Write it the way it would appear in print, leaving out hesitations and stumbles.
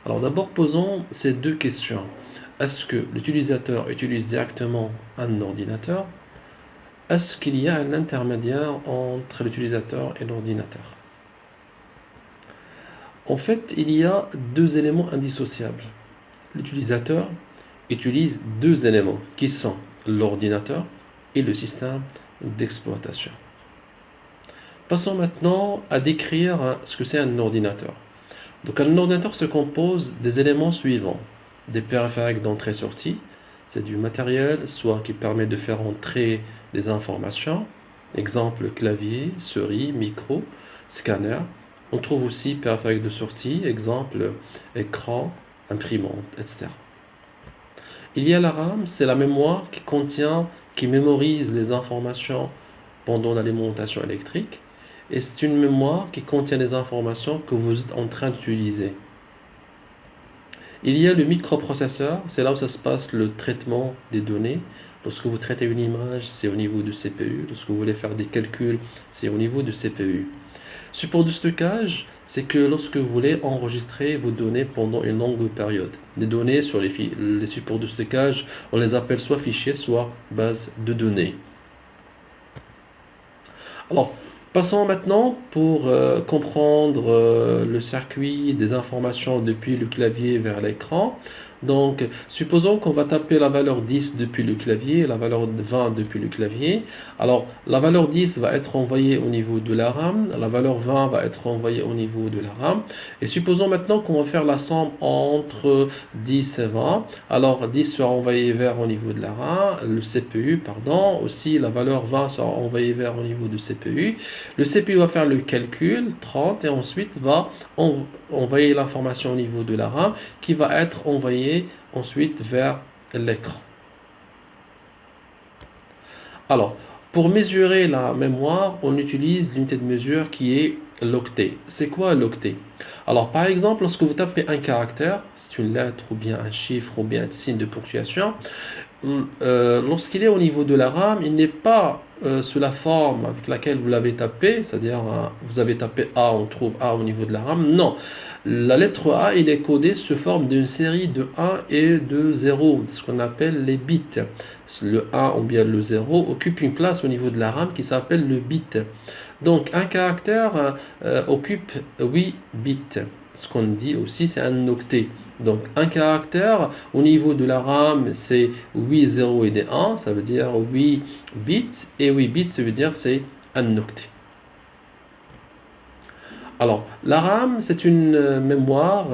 Alors d'abord, posons ces deux questions. Est-ce que l'utilisateur utilise directement un ordinateur? Est-ce qu'il y a un intermédiaire entre l'utilisateur et l'ordinateur? En fait, il y a deux éléments indissociables. L'utilisateur utilise deux éléments qui sont l'ordinateur et le système d'exploitation. Passons maintenant à décrire ce que c'est un ordinateur. Donc un ordinateur se compose des éléments suivants. Des périphériques d'entrée-sortie, c'est du matériel, soit qui permet de faire entrer des informations, exemple clavier, souris, micro, scanner. On trouve aussi périphériques de sortie, exemple écran, imprimante, etc. Il y a la RAM, c'est la mémoire qui mémorise les informations pendant l'alimentation électrique. Et c'est une mémoire qui contient les informations que vous êtes en train d'utiliser. Il y a le microprocesseur, c'est là où ça se passe le traitement des données. Lorsque vous traitez une image, c'est au niveau du CPU. Lorsque vous voulez faire des calculs, c'est au niveau du CPU. Support de stockage, c'est que lorsque vous voulez enregistrer vos données pendant une longue période. Les données sur les supports de stockage, on les appelle soit fichiers, soit bases de données. Alors, passons maintenant pour comprendre le circuit des informations depuis le clavier vers l'écran. Donc, supposons qu'on va taper la valeur 10 depuis le clavier et la valeur 20 depuis le clavier. Alors, la valeur 10 va être envoyée au niveau de la RAM, la valeur 20 va être envoyée au niveau de la RAM. Et supposons maintenant qu'on va faire la somme entre 10 et 20. Alors, 10 sera envoyé vers au niveau de la RAM, le CPU, pardon. Aussi, la valeur 20 sera envoyée vers au niveau du CPU. Le CPU va faire le calcul, 30, et ensuite va envoyer l'information au niveau de la RAM qui va être envoyée ensuite vers l'écran. Alors, pour mesurer la mémoire, on utilise l'unité de mesure qui est l'octet. C'est quoi l'octet? Alors, par exemple, lorsque vous tapez un caractère, c'est une lettre ou bien un chiffre ou bien un signe de ponctuation, lorsqu'il est au niveau de la RAM, il n'est pas sous la forme avec laquelle vous l'avez tapé, c'est-à-dire vous avez tapé A, on trouve A au niveau de la RAM. Non, la lettre A, il est codé sous forme d'une série de 1 et de 0, ce qu'on appelle les bits. Le 1 ou bien le 0 occupe une place au niveau de la RAM qui s'appelle le bit. Donc un caractère occupe 8 bits. Ce qu'on dit aussi, c'est un octet. Donc un caractère au niveau de la RAM, c'est 8 0 et des 1, ça veut dire 8 bits, et 8 bits, ça veut dire c'est un octet. Alors, la RAM, c'est une mémoire